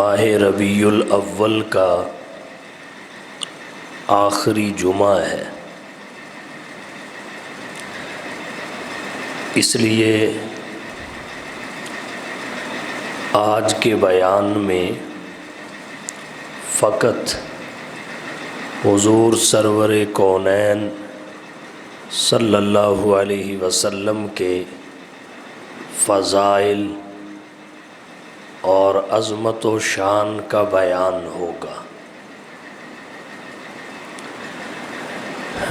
ماہ ربیع الاول کا آخری جمعہ ہے، اس لیے آج کے بیان میں فقط حضور سرور کونین صلی اللہ علیہ وسلم کے فضائل اور عظمت و شان کا بیان ہوگا۔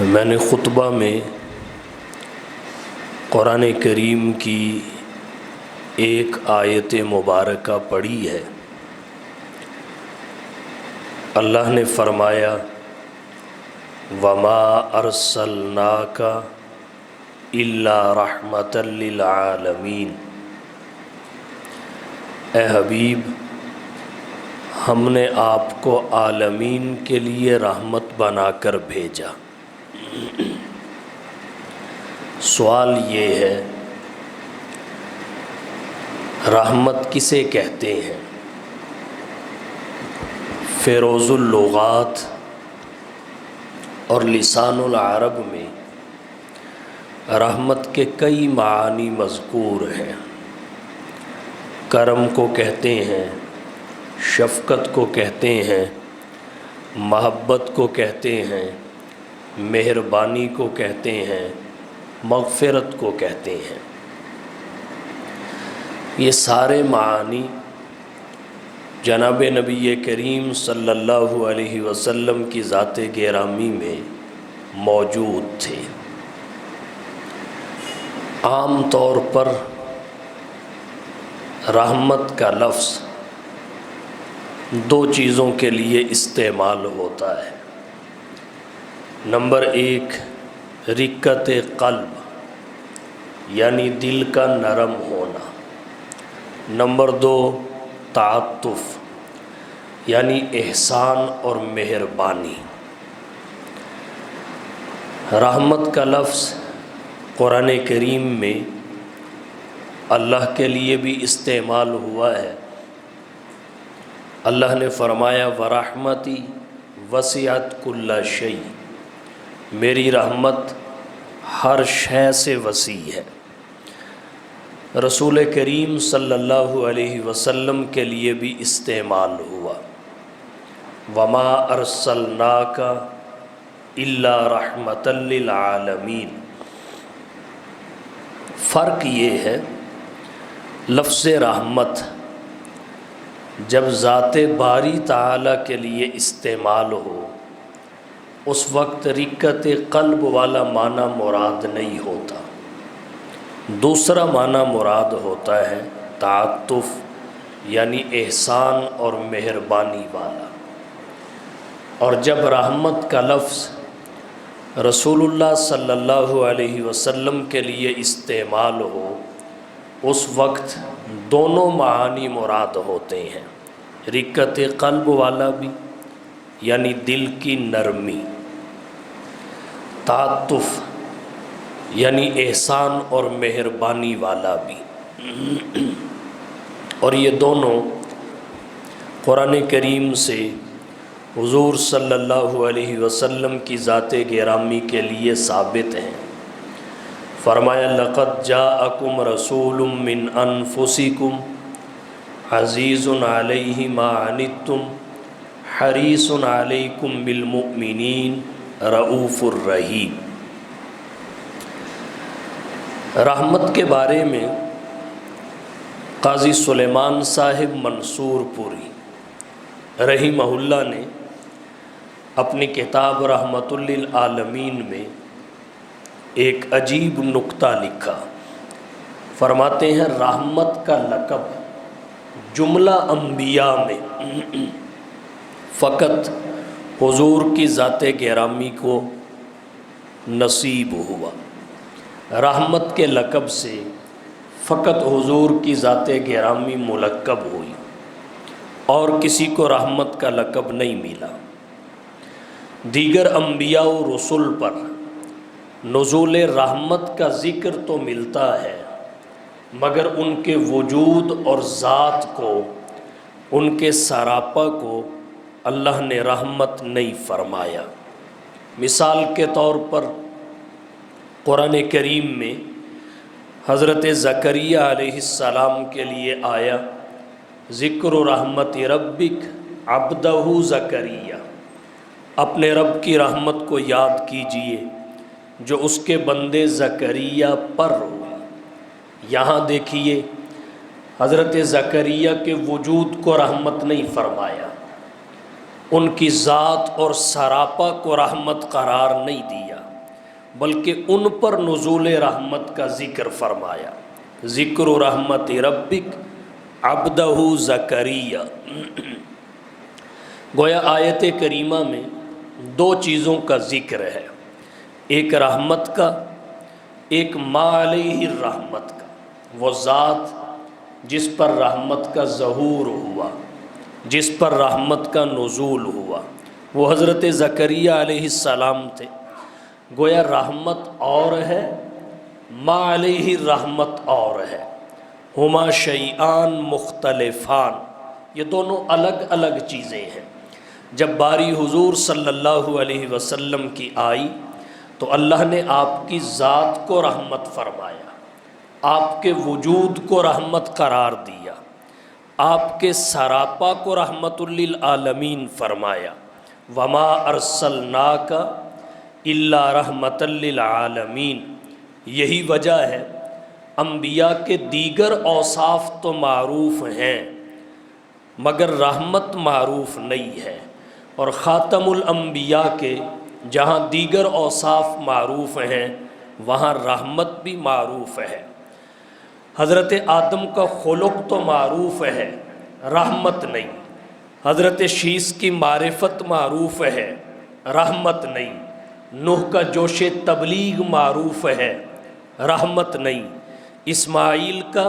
میں نے خطبہ میں قرآن کریم کی ایک آیت مبارکہ پڑھی ہے۔ اللہ نے فرمایا وَمَا أَرْسَلْنَاكَ إِلَّا رَحْمَةً لِّلْعَالَمِينَ، اے حبیب، ہم نے آپ کو عالمین کے لیے رحمت بنا کر بھیجا۔ سوال یہ ہے، رحمت کسے کہتے ہیں؟ فیروز اللغات اور لسان العرب میں رحمت کے کئی معانی مذکور ہیں۔ کرم کو کہتے ہیں، شفقت کو کہتے ہیں، محبت کو کہتے ہیں، مہربانی کو کہتے ہیں، مغفرت کو کہتے ہیں۔ یہ سارے معانی جناب نبی کریم صلی اللہ علیہ وسلم کی ذات گرامی میں موجود تھے۔ عام طور پر رحمت کا لفظ دو چیزوں کے لیے استعمال ہوتا ہے۔ نمبر ایک، رقت قلب یعنی دل کا نرم ہونا۔ نمبر دو، تعاطف یعنی احسان اور مہربانی۔ رحمت کا لفظ قرآن کریم میں اللہ کے لیے بھی استعمال ہوا ہے۔ اللہ نے فرمایا وَرَحْمَتِي وَسِعَتْ كُلَّ شَيْءٍ، میری رحمت ہر شے سے وسیع ہے۔ رسول کریم صلی اللہ علیہ وسلم کے لیے بھی استعمال ہوا وَمَا أَرْسَلْنَاكَ إِلَّا رَحْمَةً لِّلْعَالَمِينَ۔ فرق یہ ہے، لفظ رحمت جب ذات باری تعالیٰ کے لیے استعمال ہو اس وقت رقت قلب والا معنی مراد نہیں ہوتا، دوسرا معنی مراد ہوتا ہے تعاطف یعنی احسان اور مہربانی والا۔ اور جب رحمت کا لفظ رسول اللہ صلی اللہ علیہ وسلم کے لیے استعمال ہو اس وقت دونوں معانی مراد ہوتے ہیں، رقت قلب والا بھی یعنی دل کی نرمی، تعاطف یعنی احسان اور مہربانی والا بھی۔ اور یہ دونوں قرآن کریم سے حضور صلی اللہ علیہ وسلم کی ذات گرامی کے لیے ثابت ہیں۔ فرمایا لَقَدْ جَاءَكُمْ رَسُولٌ مِّنْ أَنفُسِكُمْ عَزِيزٌ عَلَيْهِ مَا عَنِتُّمْ حَرِيصٌ عَلَيْكُمْ بِالْمُؤْمِنِينَ رَءُوفٌ رَحِيمٌ۔ رحمت کے بارے میں قاضی سلیمان صاحب منصور پوری رحمہ اللہ نے اپنی کتاب رحمت للعالمین میں ایک عجیب نکتہ لکھا۔ فرماتے ہیں رحمت کا لقب جملہ انبیاء میں فقط حضور کی ذات گرامی کو نصیب ہوا۔ رحمت کے لقب سے فقط حضور کی ذات گرامی ملقب ہوئی اور کسی کو رحمت کا لقب نہیں ملا۔ دیگر انبیاء و رسول پر نزول رحمت کا ذکر تو ملتا ہے مگر ان کے وجود اور ذات کو ان کے سراپا کو اللہ نے رحمت نہیں فرمایا۔ مثال کے طور پر قرآن کریم میں حضرت زکریا علیہ السلام کے لیے آیا ذکر رحمت ربک عبدہ زکریا، اپنے رب کی رحمت کو یاد کیجئے جو اس کے بندے زکریا پر ہوئی۔ یہاں دیکھیے حضرت زکریا کے وجود کو رحمت نہیں فرمایا، ان کی ذات اور سراپا کو رحمت قرار نہیں دیا، بلکہ ان پر نزول رحمت کا ذکر فرمایا۔ ذکر رحمت ربک عبدہ زکریا۔ گویا آیت کریمہ میں دو چیزوں کا ذکر ہے، ایک رحمت کا، ایک ما علیہ الرحمت کا، وہ ذات جس پر رحمت کا ظہور ہوا، جس پر رحمت کا نزول ہوا، وہ حضرت زکریا علیہ السلام تھے۔ گویا رحمت اور ہے، ما علیہ الرحمت اور ہے، ہما شیئان مختلفان، یہ دونوں الگ الگ چیزیں ہیں۔ جب باری حضور صلی اللہ علیہ وسلم کی آئی تو اللہ نے آپ کی ذات کو رحمت فرمایا، آپ کے وجود کو رحمت قرار دیا، آپ کے سراپا کو رحمت للعالمین فرمایا۔ وما ارسلناک الا رحمت للعالمین۔ یہی وجہ ہے انبیاء کے دیگر اوصاف تو معروف ہیں مگر رحمت معروف نہیں ہے، اور خاتم الانبیاء کے جہاں دیگر اوصاف معروف ہیں وہاں رحمت بھی معروف ہے۔ حضرت آدم کا خلق تو معروف ہے، رحمت نہیں۔ حضرت شیس کی معرفت معروف ہے، رحمت نہیں۔ نوح کا جوش تبلیغ معروف ہے، رحمت نہیں۔ اسماعیل کا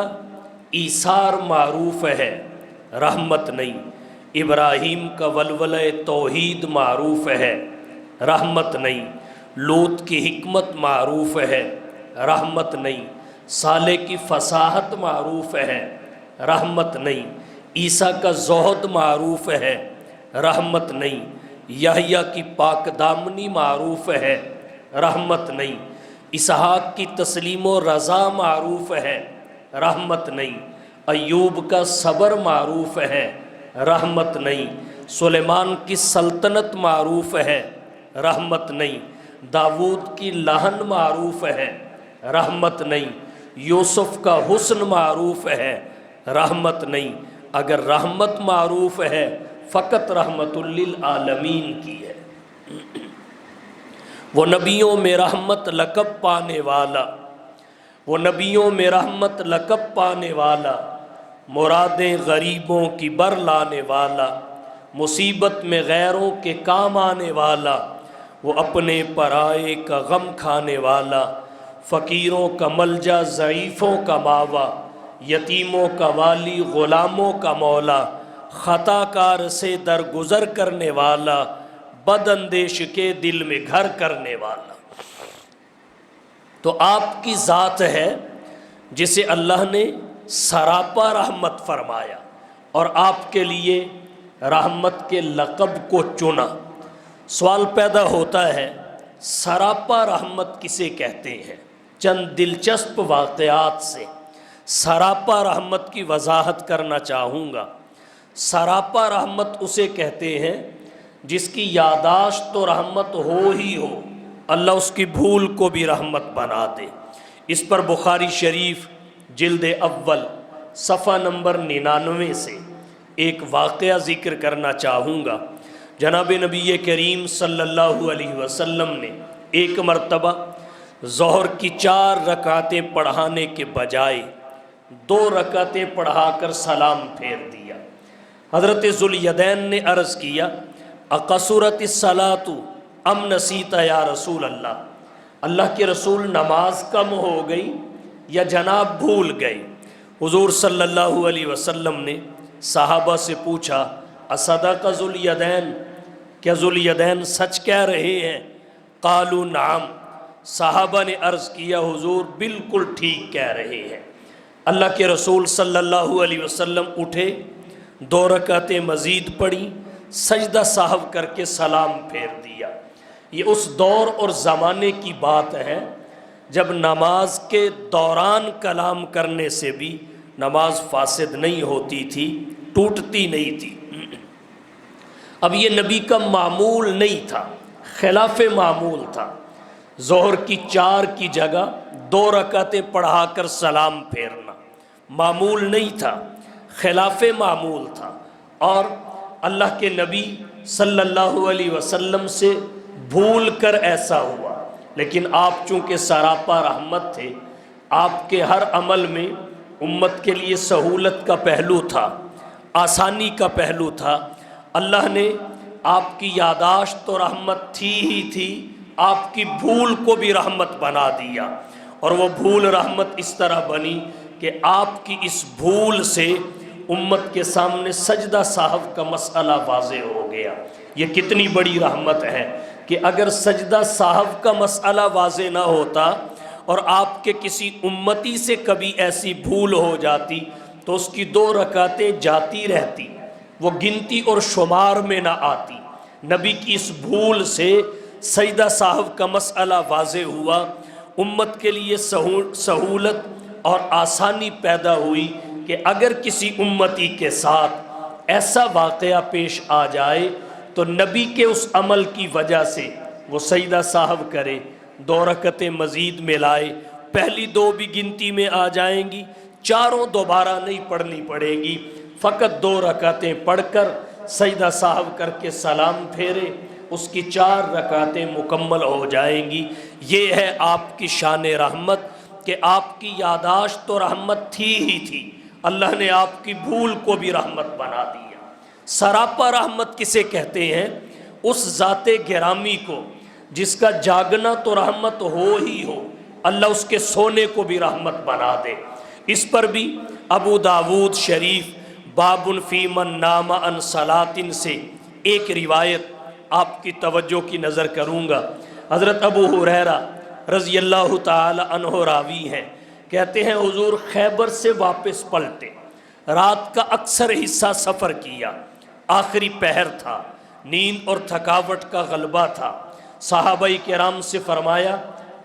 ایثار معروف ہے، رحمت نہیں۔ ابراہیم کا ولولہ توحید معروف ہے، رحمت نہیں۔ لوط کی حکمت معروف ہے، رحمت نہیں۔ صالح کی فصاحت معروف ہے، رحمت نہیں۔ عیسیٰ کا زہد معروف ہے، رحمت نہیں۔ یحییٰ کی پاک دامنی معروف ہے، رحمت نہیں۔ اسحاق کی تسلیم و رضا معروف ہے، رحمت نہیں۔ ایوب کا صبر معروف ہے، رحمت نہیں۔ سلیمان کی سلطنت معروف ہے، رحمت نہیں۔ داود کی لہن معروف ہے، رحمت نہیں۔ یوسف کا حسن معروف ہے، رحمت نہیں۔ اگر رحمت معروف ہے فقط رحمت للعالمین کی ہے۔ وہ نبیوں میں رحمت لقب پانے والا، وہ نبیوں میں رحمت لقب پانے والا، مرادیں غریبوں کی بر لانے والا، مصیبت میں غیروں کے کام آنے والا، وہ اپنے پرائے کا غم کھانے والا، فقیروں کا ملجا ضعیفوں کا ماوا، یتیموں کا والی غلاموں کا مولا، خطا کار سے درگزر کرنے والا، بد اندیش کے دل میں گھر کرنے والا۔ تو آپ کی ذات ہے جسے اللہ نے سراپا رحمت فرمایا اور آپ کے لیے رحمت کے لقب کو چنا۔ سوال پیدا ہوتا ہے سراپا رحمت کسے کہتے ہیں؟ چند دلچسپ واقعات سے سراپا رحمت کی وضاحت کرنا چاہوں گا۔ سراپا رحمت اسے کہتے ہیں جس کی یاداشت تو رحمت ہو ہی ہو، اللہ اس کی بھول کو بھی رحمت بنا دے۔ اس پر بخاری شریف جلد اول صفحہ نمبر 99 سے ایک واقعہ ذکر کرنا چاہوں گا۔ جناب نبی کریم صلی اللہ علیہ وسلم نے ایک مرتبہ ظہر کی 4 رکعتیں پڑھانے کے بجائے 2 رکعتیں پڑھا کر سلام پھیر دیا۔ حضرت ذوالیدین نے عرض کیا اقصرت الصلاۃ ام نسیت یا رسول اللہ، اللہ کے رسول نماز کم ہو گئی یا جناب بھول گئے؟ حضور صلی اللہ علیہ وسلم نے صحابہ سے پوچھا اصدق ذوالیدین، کیا ذوالیدین سچ کہہ رہے ہیں؟ قالوا نعم، صحابہ نے عرض کیا حضور بالکل ٹھیک کہہ رہے ہیں۔ اللہ کے رسول صلی اللہ علیہ وسلم اٹھے، 2 رکعتیں مزید پڑھی، سجدہ سہو کر کے سلام پھیر دیا۔ یہ اس دور اور زمانے کی بات ہے جب نماز کے دوران کلام کرنے سے بھی نماز فاسد نہیں ہوتی تھی، ٹوٹتی نہیں تھی۔ اب یہ نبی کا معمول نہیں تھا، خلاف معمول تھا۔ ظہر کی 4 کی جگہ 2 رکعتیں پڑھا کر سلام پھیرنا معمول نہیں تھا، خلاف معمول تھا، اور اللہ کے نبی صلی اللہ علیہ وسلم سے بھول کر ایسا ہوا۔ لیکن آپ چونکہ سراپا رحمت تھے، آپ کے ہر عمل میں امت کے لیے سہولت کا پہلو تھا، آسانی کا پہلو تھا۔ اللہ نے آپ کی یاداشت تو رحمت تھی ہی تھی، آپ کی بھول کو بھی رحمت بنا دیا، اور وہ بھول رحمت اس طرح بنی کہ آپ کی اس بھول سے امت کے سامنے سجدہ سہو کا مسئلہ واضح ہو گیا۔ یہ کتنی بڑی رحمت ہے کہ اگر سجدہ سہو کا مسئلہ واضح نہ ہوتا اور آپ کے کسی امتی سے کبھی ایسی بھول ہو جاتی تو اس کی 2 رکعتیں جاتی رہتی، وہ گنتی اور شمار میں نہ آتی۔ نبی کی اس بھول سے سجدہ سہو کا مسئلہ واضح ہوا، امت کے لیے سہولت اور آسانی پیدا ہوئی کہ اگر کسی امتی کے ساتھ ایسا واقعہ پیش آ جائے تو نبی کے اس عمل کی وجہ سے وہ سجدہ سہو کرے، 2 رکعتیں مزید ملائے، پہلی 2 بھی گنتی میں آ جائیں گی، 4 دوبارہ نہیں پڑھنی پڑے گی، فقط 2 رکعتیں پڑھ کر سجدہ سہو کر کے سلام پھیرے، اس کی 4 رکعتیں مکمل ہو جائیں گی۔ یہ ہے آپ کی شان رحمت کہ آپ کی یاداشت تو رحمت تھی ہی تھی، اللہ نے آپ کی بھول کو بھی رحمت بنا دیا۔ سراپا رحمت کسے کہتے ہیں؟ اس ذات گرامی کو جس کا جاگنا تو رحمت ہو ہی ہو، اللہ اس کے سونے کو بھی رحمت بنا دے۔ اس پر بھی ابو داود شریف باب فی من نام عن صلاۃ سے ایک روایت آپ کی توجہ کی نظر کروں گا۔ حضرت ابو ہریرہ رضی اللہ تعالی عنہ راوی ہیں، کہتے ہیں حضور خیبر سے واپس پلٹے، رات کا اکثر حصہ سفر کیا، آخری پہر تھا، نیند اور تھکاوٹ کا غلبہ تھا۔ صحابہ کرام سے فرمایا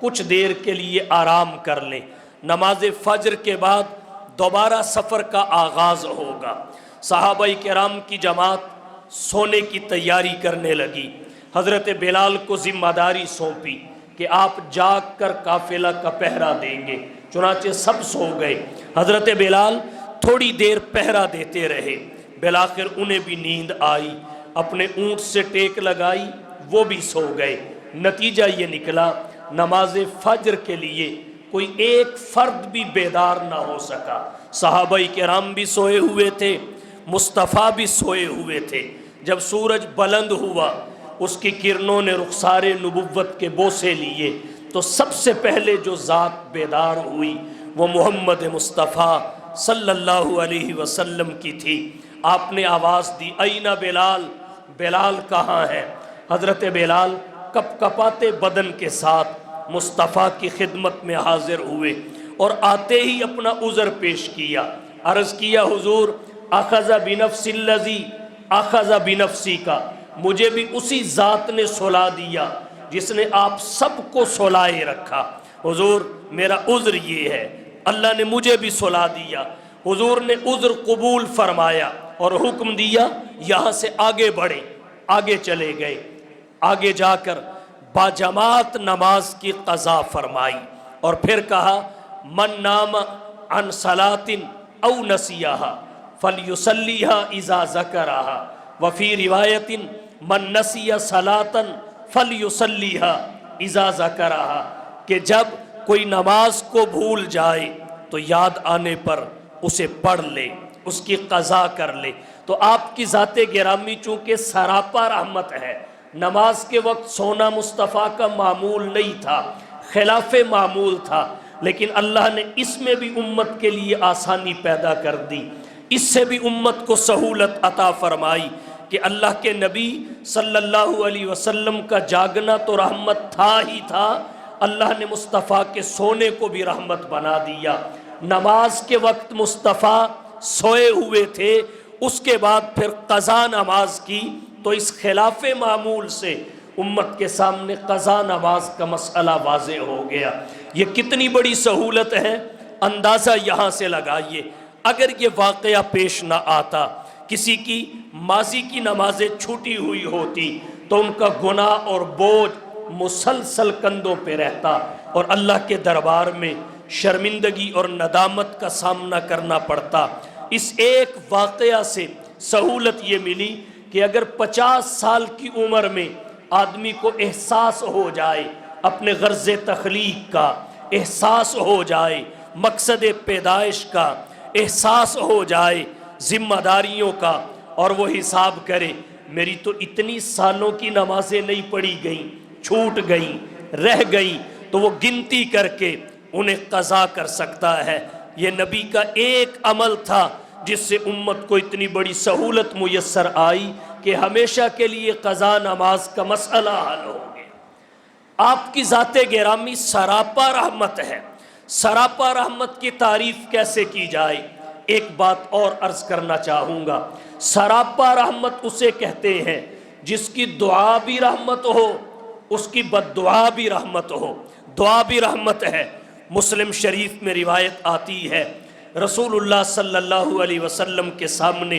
کچھ دیر کے لیے آرام کر لیں، نماز فجر کے بعد دوبارہ سفر کا آغاز ہوگا۔ صحابہ کرام کی جماعت سونے کی تیاری کرنے لگی۔ حضرت بلال کو ذمہ داری سونپی کہ آپ جاگ کر قافلہ کا پہرا دیں گے، چنانچہ سب سو گئے۔ حضرت بلال تھوڑی دیر پہرا دیتے رہے، بالآخر انہیں بھی نیند آئی، اپنے اونٹ سے ٹیک لگائی، وہ بھی سو گئے۔ نتیجہ یہ نکلا نماز فجر کے لیے کوئی ایک فرد بھی بیدار نہ ہو سکا۔ صحابہ کرام بھی سوئے ہوئے تھے، مصطفیٰ بھی سوئے ہوئے تھے۔ جب سورج بلند ہوا، اس کی کرنوں نے رخسار نبوت کے بوسے لیے، تو سب سے پہلے جو ذات بیدار ہوئی وہ محمد مصطفیٰ صلی اللہ علیہ وسلم کی تھی۔ آپ نے آواز دی این بلال، بلال کہاں ہے؟ حضرت بلال کپ کپاتے بدن کے ساتھ مصطفیٰ کی خدمت میں حاضر ہوئے اور آتے ہی اپنا عذر پیش کیا، عرض کیا حضور اخذ بنفس الذی اخذ بنفسی کا، مجھے بھی اسی ذات نے سلا دیا جس نے آپ سب کو سلائے رکھا۔ حضور میرا عذر یہ ہے، اللہ نے مجھے بھی سلا دیا۔ حضور نے عذر قبول فرمایا اور حکم دیا یہاں سے آگے بڑھیں۔ آگے چلے گئے، آگے جا کر باجماعت نماز کی قضا فرمائی، اور پھر کہا من نام عن صلاۃ او نسیہا فلیصلیھا اذا ذکرھا، وفی روایت من نسی صلاۃ فلیصلیھا اذا ذکرھا، کہ جب کوئی نماز کو بھول جائے تو یاد آنے پر اسے پڑھ لے، اس کی قضا کر لے۔ تو آپ کی ذات گرامی چونکہ سراپا رحمت ہے، نماز کے وقت سونا مصطفیٰ کا معمول نہیں تھا، خلاف معمول تھا، لیکن اللہ نے اس میں بھی امت کے لیے آسانی پیدا کر دی، اس سے بھی امت کو سہولت عطا فرمائی کہ اللہ کے نبی صلی اللہ علیہ وسلم کا جاگنا تو رحمت تھا ہی تھا، اللہ نے مصطفیٰ کے سونے کو بھی رحمت بنا دیا۔ نماز کے وقت مصطفیٰ سوئے ہوئے تھے، اس کے بعد پھر قضا نماز کی، تو اس خلاف معمول سے امت کے سامنے قضا نماز کا مسئلہ واضح ہو گیا۔ یہ کتنی بڑی سہولت ہے، اندازہ یہاں سے لگائیے۔ اگر یہ واقعہ پیش نہ آتا، کسی کی ماضی کی نمازیں چھوٹی ہوئی ہوتی، تو ان کا گناہ اور بوجھ مسلسل کندھوں پہ رہتا اور اللہ کے دربار میں شرمندگی اور ندامت کا سامنا کرنا پڑتا۔ اس ایک واقعہ سے سہولت یہ ملی کہ اگر 50 سال کی عمر میں آدمی کو احساس ہو جائے، اپنے غرض تخلیق کا احساس ہو جائے، مقصد پیدائش کا احساس ہو جائے، ذمہ داریوں کا، اور وہ حساب کرے میری تو اتنی سالوں کی نمازیں نہیں پڑھی گئیں، چھوٹ گئیں، رہ گئیں، تو وہ گنتی کر کے انہیں قضا کر سکتا ہے۔ یہ نبی کا ایک عمل تھا جس سے امت کو اتنی بڑی سہولت میسر آئی کہ ہمیشہ کے لیے قضا نماز کا مسئلہ حل ہو گیا۔ آپ کی ذات گرامی سراپا رحمت ہے۔ سراپا رحمت کی تعریف کیسے کی جائے؟ ایک بات اور عرض کرنا چاہوں گا۔ سراپا رحمت اسے کہتے ہیں جس کی دعا بھی رحمت ہو، اس کی بد دعا بھی رحمت ہو۔ دعا بھی رحمت ہے۔ مسلم شریف میں روایت آتی ہے، رسول اللہ صلی اللہ علیہ وسلم کے سامنے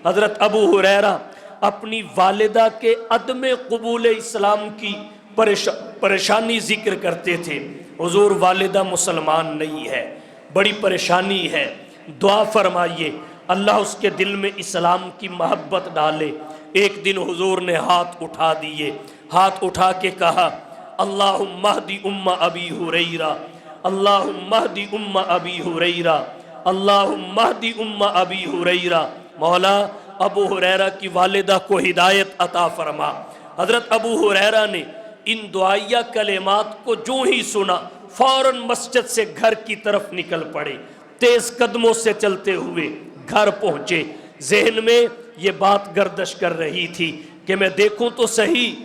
حضرت ابو ہریرہ اپنی والدہ کے عدم قبول اسلام کی پریشانی ذکر کرتے تھے۔ حضور والدہ مسلمان نہیں ہے، بڑی پریشانی ہے، دعا فرمائیے اللہ اس کے دل میں اسلام کی محبت ڈالے۔ ایک دن حضور نے ہاتھ اٹھا دیے، ہاتھ اٹھا کے کہا اللہم اہدی ام ابی ہریرہ، اللہم اہدی ام ابی ہریرہ، اللہم اہدی ام ابی ہریرہ، مولا ابو ہریرہ کی والدہ کو ہدایت عطا فرما۔ حضرت ابو ہریرہ نے ان دعائیہ کلمات کو جو ہی سنا فوراً مسجد سے گھر کی طرف نکل پڑے، تیز قدموں سے چلتے ہوئے گھر پہنچے۔ ذہن میں یہ بات گردش کر رہی تھی کہ میں دیکھوں تو صحیح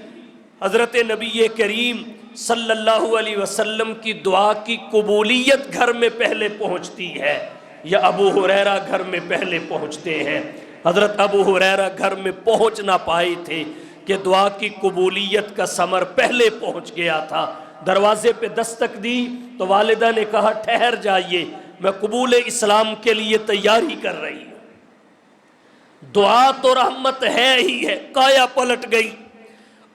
حضرت نبی کریم صلی اللہ علیہ وسلم کی دعا کی قبولیت گھر میں پہلے پہنچتی ہے یا ابو ہریرہ گھر میں پہلے پہنچتے ہیں۔ حضرت ابو ہریرہ گھر میں پہنچ نہ پائے تھے کہ دعا کی قبولیت کا ثمر پہلے پہنچ گیا تھا۔ دروازے پہ دستک دی تو والدہ نے کہا ٹھہر جائیے، میں قبول اسلام کے لیے تیاری کر رہی ہوں۔ دعا تو رحمت ہے ہی ہے، کایا پلٹ گئی۔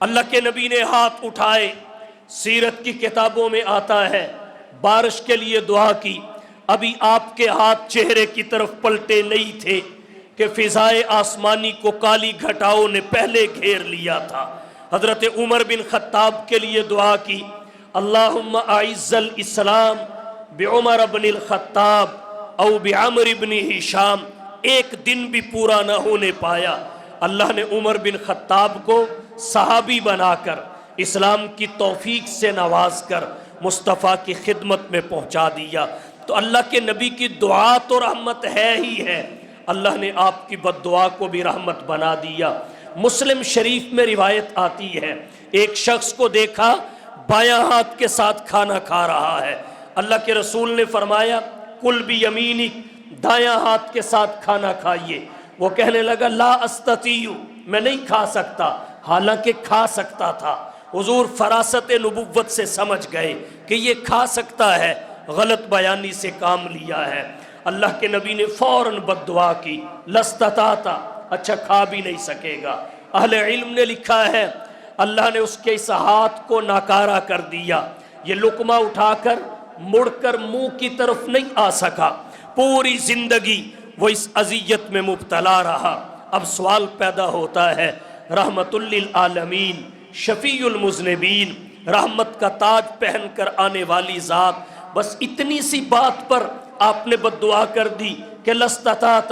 اللہ کے نبی نے ہاتھ اٹھائے، سیرت کی کتابوں میں آتا ہے بارش کے لیے دعا کی، ابھی آپ کے ہاتھ چہرے کی طرف پلٹے نہیں تھے کہ فضائے آسمانی کو کالی گھٹاؤں نے پہلے گھیر لیا تھا۔ حضرت عمر بن خطاب کے لیے دعا کی اللہم اعز الاسلام بعمر بن الخطاب او بعمر بن ہشام۔ ایک دن بھی پورا نہ ہونے پایا، اللہ نے عمر بن خطاب کو صحابی بنا کر اسلام کی توفیق سے نواز کر مصطفیٰ کی خدمت میں پہنچا دیا۔ تو اللہ کے نبی کی دعا تو رحمت ہے ہی ہے، اللہ نے آپ کی بد دعا کو بھی رحمت بنا دیا۔ مسلم شریف میں روایت آتی ہے ایک شخص کو دیکھا بایاں ہاتھ کے ساتھ کھانا کھا رہا ہے، اللہ کے رسول نے فرمایا کل بیمینک، دایاں ہاتھ کے ساتھ کھانا کھائیے۔ وہ کہنے لگا لا استطیع، میں نہیں کھا سکتا، حالانکہ کھا سکتا تھا۔ حضور فراست نبوت سے سمجھ گئے کہ یہ کھا سکتا ہے، غلط بیانی سے کام لیا ہے۔ اللہ کے نبی نے فوراً بد دعا کی لستطاعت، اچھا کھا بھی نہیں سکے گا۔ اہل علم نے لکھا ہے اللہ نے اس کے اس ہاتھ کو ناکارہ کر دیا، یہ لقمہ اٹھا کر مڑ کر منہ کی طرف نہیں آ سکا، پوری زندگی وہ اس اذیت میں مبتلا رہا۔ اب سوال پیدا ہوتا ہے رحمت للعالمین، شفیع المذنبین، رحمت کا تاج پہن کر آنے والی ذات، بس اتنی سی بات پر آپ نے بد دعا کر دی کہ لستطاعت،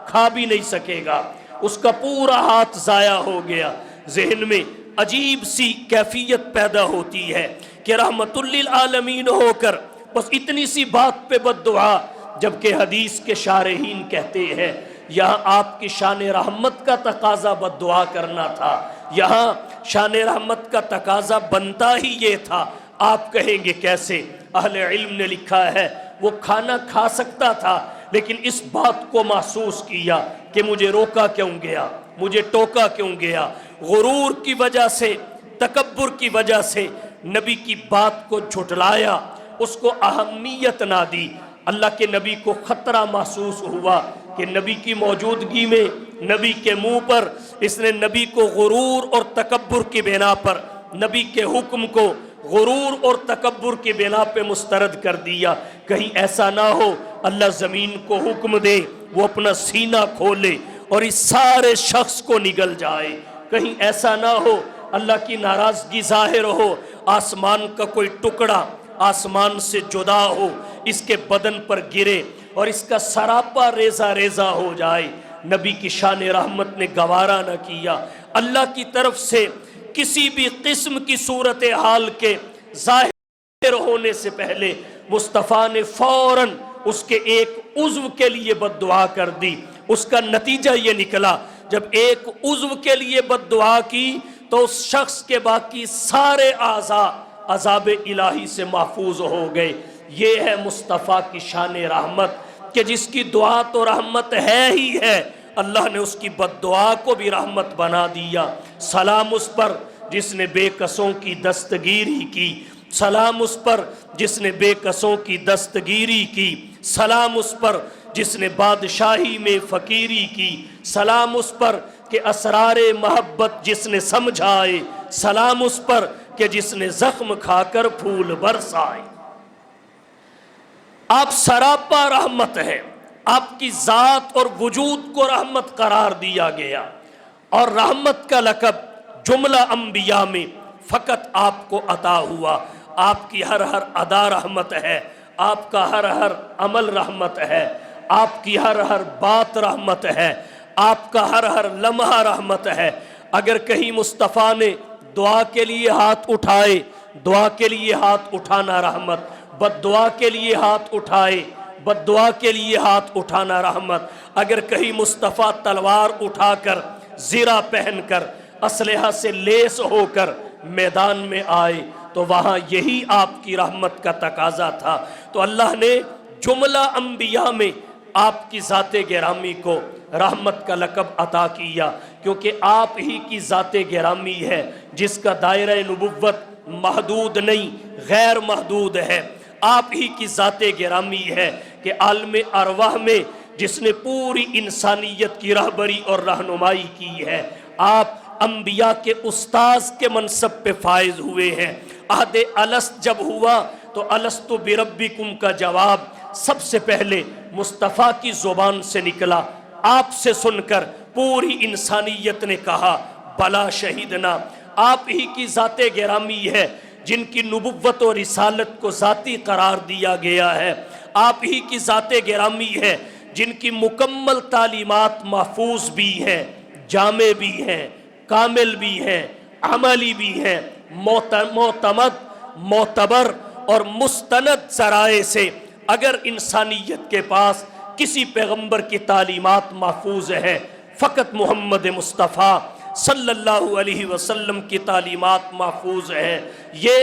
کھا بھی نہیں سکے گا، اس کا پورا ہاتھ ضائع ہو گیا۔ ذہن میں عجیب سی کیفیت پیدا ہوتی ہے کہ رحمت للعالمین ہو کر بس اتنی سی بات پہ بد دعا، جبکہ حدیث کے شارحین کہتے ہیں یہاں آپ کی شان رحمت کا تقاضا بد دعا کرنا تھا، یہاں شان رحمت کا تقاضا بنتا ہی یہ تھا، آپ کہیں گے کیسے؟ اہل علم نے لکھا ہے وہ کھانا کھا سکتا تھا لیکن اس بات کو محسوس کیا کہ مجھے روکا کیوں گیا، مجھے ٹوکا کیوں گیا۔ غرور کی وجہ سے، تکبر کی وجہ سے نبی کی بات کو جھٹلایا، اس کو اہمیت نہ دی۔ اللہ کے نبی کو خطرہ محسوس ہوا کہ نبی کی موجودگی میں، نبی کے منہ پر اس نے نبی کو غرور اور تکبر کی بنا پر، نبی کے حکم کو غرور اور تکبر کی بنا پہ مسترد کر دیا۔ کہیں ایسا نہ ہو اللہ زمین کو حکم دے وہ اپنا سینہ کھولے اور اس سارے شخص کو نگل جائے۔ کہیں ایسا نہ ہو اللہ کی ناراضگی ظاہر ہو، آسمان کا کوئی ٹکڑا آسمان سے جدا ہو، اس کے بدن پر گرے اور اس کا سراپا ریزہ ریزہ ہو جائے۔ نبی کی شان رحمت نے گوارا نہ کیا۔ اللہ کی طرف سے کسی بھی قسم کی صورتحال کے ظاہر ہونے سے پہلے مصطفیٰ نے فوراً اس کے ایک عضو کے لیے بد دعا کر دی۔ اس کا نتیجہ یہ نکلا، جب ایک عضو کے لیے بد دعا کی تو اس شخص کے باقی سارے اعضاء عذاب الہی سے محفوظ ہو گئے۔ یہ ہے مصطفیٰ کی شان رحمت کہ جس کی دعا تو رحمت ہے ہی ہے، اللہ نے اس کی بد دعا کو بھی رحمت بنا دیا۔ سلام اس پر جس نے بے کسوں کی دستگیری کی، سلام اس پر جس نے بے کسوں کی دستگیری کی، سلام اس پر جس نے بادشاہی میں فقیری کی، سلام اس پر کہ اسرار محبت جس نے سمجھائے، سلام اس پر کہ جس نے زخم کھا کر پھول برسائے۔ آپ سراپا رحمت ہے، آپ کی ذات اور وجود کو رحمت قرار دیا گیا، اور رحمت کا لقب جملہ انبیاء میں فقط آپ کو عطا ہوا۔ آپ کی ہر ہر ادا رحمت ہے، آپ کا ہر ہر عمل رحمت ہے، آپ کی ہر ہر بات رحمت ہے، آپ کا ہر ہر لمحہ رحمت ہے۔ اگر کہیں مصطفیٰ نے دعا کے لیے ہاتھ اٹھائے، دعا کے لیے ہاتھ اٹھانا رحمت، بد دعا کے لیے ہاتھ اٹھائے، بد دعا کے لیے ہاتھ اٹھانا رحمت۔ اگر کہیں مصطفیٰ تلوار اٹھا کر، زرہ پہن کر، اسلحہ سے لیس ہو کر میدان میں آئے تو وہاں یہی آپ کی رحمت کا تقاضا تھا۔ تو اللہ نے جملہ انبیاء میں آپ کی ذات گرامی کو رحمت کا لقب عطا کیا، کیونکہ آپ ہی کی ذات گرامی ہے جس کا دائرہ نبوت محدود نہیں، غیر محدود ہے۔ آپ ہی کی ذات گرامی ہے کہ عالم ارواح میں جس نے پوری انسانیت کی رہبری اور رہنمائی کی ہے۔ آپ انبیاء کے استاذ کے منصب پہ فائز ہوئے ہیں۔ عہد الست جب ہوا تو الستُ بربکم کا جواب سب سے پہلے مصطفیٰ کی زبان سے نکلا۔ آپ سے سن کر پوری انسانیت نے کہا بلا شہیدنا۔ آپ ہی کی ذات گرامی ہے جن کی نبوت و رسالت کو ذاتی قرار دیا گیا ہے۔ آپ ہی کی ذات گرامی ہے جن کی مکمل تعلیمات محفوظ بھی ہیں، جامع بھی ہیں، کامل بھی ہیں، عملی بھی ہیں، معتمد، معتبر اور مستند ذرائع سے اگر انسانیت کے پاس کسی پیغمبر کی تعلیمات محفوظ ہیں، فقط محمد مصطفیٰ صلی اللہ علیہ وسلم کی تعلیمات محفوظ ہیں۔ یہ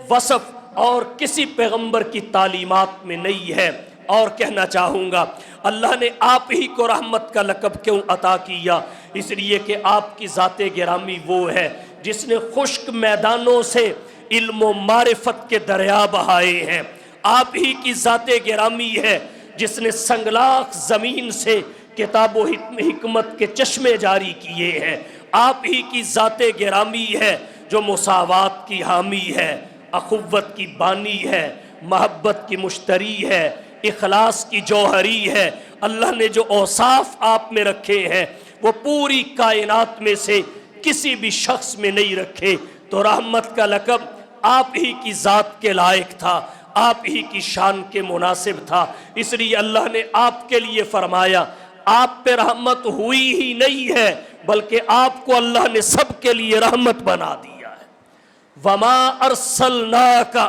وصف اور کسی پیغمبر کی تعلیمات میں نہیں ہے۔ اور کہنا چاہوں گا اللہ نے آپ ہی کو رحمت کا لقب کیوں عطا کیا؟ اس لیے کہ آپ کی ذات گرامی وہ ہے جس نے خشک میدانوں سے علم و معرفت کے دریا بہائے ہیں۔ آپ ہی کی ذات گرامی ہے جس نے سنگلاخ زمین سے کتاب و حکمت کے چشمے جاری کیے ہیں۔ آپ ہی کی ذات گرامی ہے جو مساوات کی حامی ہے، اخوت کی بانی ہے، محبت کی مشتری ہے، اخلاص کی جوہری ہے۔ اللہ نے جو اوصاف آپ میں رکھے ہیں وہ پوری کائنات میں سے کسی بھی شخص میں نہیں رکھے، تو رحمت کا لقب آپ ہی کی ذات کے لائق تھا، آپ ہی کی شان کے مناسب تھا۔ اس لیے اللہ نے آپ کے لیے فرمایا آپ پہ رحمت ہوئی ہی نہیں ہے بلکہ آپ کو اللہ نے سب کے لیے رحمت بنا دیا ہے۔ وَمَا أَرْسَلْنَاكَ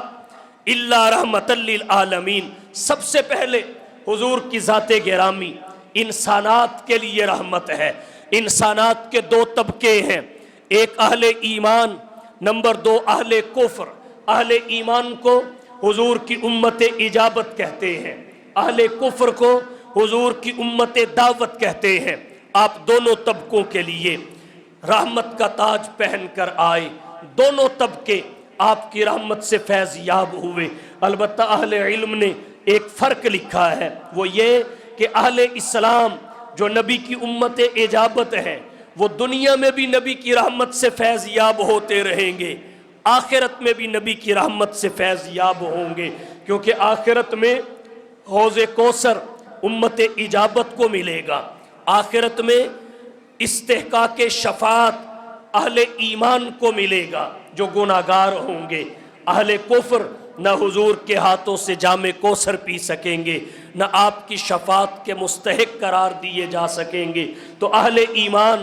إِلَّا رَحْمَةً لِّلْعَالَمِينَ۔ سب سے پہلے حضور کی ذات گرامی انسانات کے لیے رحمت ہے۔ انسانات کے دو طبقے ہیں، ایک اہل ایمان، نمبر دو اہل کفر۔ اہل ایمان کو حضور کی امت اجابت کہتے ہیں، اہل کفر کو حضور کی امت دعوت کہتے ہیں۔ آپ دونوں طبقوں کے لیے رحمت کا تاج پہن کر آئے، دونوں طبقے آپ کی رحمت سے فیض یاب ہوئے۔ البتہ اہل علم نے ایک فرق لکھا ہے، وہ یہ کہ اہل اسلام جو نبی کی امت اجابت ہے وہ دنیا میں بھی نبی کی رحمت سے فیض یاب ہوتے رہیں گے، آخرت میں بھی نبی کی رحمت سے فیض یاب ہوں گے، کیونکہ آخرت میں حوض کوثر امت اجابت کو ملے گا، آخرت میں استحقاق شفاعت اہل ایمان کو ملے گا جو گناہگار ہوں گے۔ اہل کفر نہ حضور کے ہاتھوں سے جام کوثر پی سکیں گے، نہ آپ کی شفاعت کے مستحق قرار دیے جا سکیں گے۔ تو اہل ایمان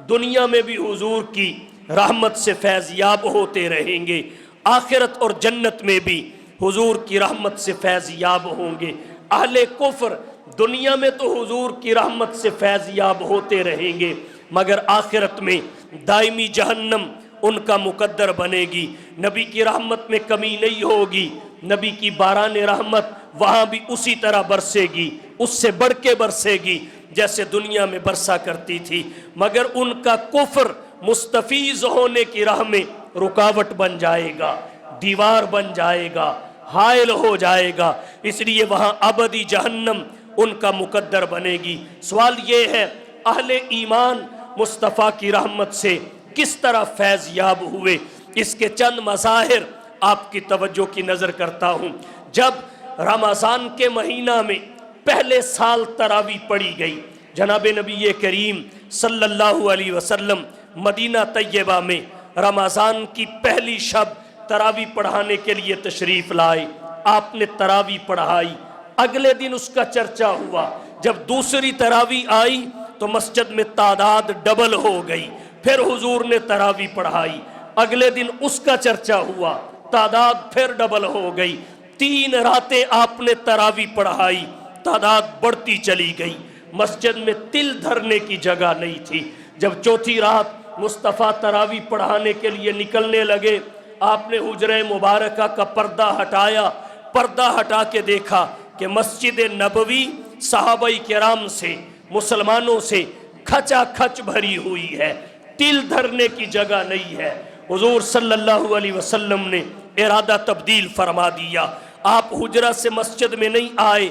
دنیا میں بھی حضور کی رحمت سے فیض یاب ہوتے رہیں گے، آخرت اور جنت میں بھی حضور کی رحمت سے فیض یاب ہوں گے۔ اہل کفر دنیا میں تو حضور کی رحمت سے فیض یاب ہوتے رہیں گے، مگر آخرت میں دائمی جہنم ان کا مقدر بنے گی، نبی کی رحمت میں کمی نہیں ہوگی، نبی کی باران رحمت وہاں بھی اسی طرح برسے گی، اس سے بڑھ کے برسے گی جیسے دنیا میں برسا کرتی تھی، مگر ان کا کفر مستفیض ہونے کی راہ میں رکاوٹ بن جائے گا، دیوار بن جائے گا، حائل ہو جائے گا، اس لیے وہاں ابدی جہنم ان کا مقدر بنے گی۔ سوال یہ ہے اہل ایمان مصطفیٰ کی رحمت سے کس طرح فیض یاب ہوئے، اس کے چند مظاہر آپ کی توجہ کی نظر کرتا ہوں۔ جب رمضان کے مہینہ میں پہلے سال تراویح پڑھی گئی، جناب نبی کریم صلی اللہ علیہ وسلم مدینہ طیبہ میں رمضان کی پہلی شب تراویح پڑھانے کے لیے تشریف لائے، آپ نے تراویح پڑھائی، اگلے دن اس کا چرچا ہوا، جب دوسری تراویح آئی تو مسجد میں تعداد ڈبل ہو گئی، پھر حضور نے تراویح پڑھائی، اگلے دن اس کا چرچا ہوا، تعداد پھر ڈبل ہو گئی، 3 راتیں آپ نے تراویح پڑھائی، تعداد بڑھتی چلی گئی، مسجد میں تل دھرنے کی جگہ نہیں تھی۔ جب چوتھی رات مصطفیٰ تراویح پڑھانے کے لیے نکلنے لگے، آپ نے حجرہ مبارکہ کا پردہ ہٹایا، پردہ ہٹا کے دیکھا کہ مسجد نبوی صحابہ کرام سے، مسلمانوں سے کھچا کھچ بھری ہوئی ہے، تل دھرنے کی جگہ نہیں ہے۔ حضور صلی اللہ علیہ وسلم نے ارادہ تبدیل فرما دیا، آپ حجرہ سے مسجد میں نہیں آئے،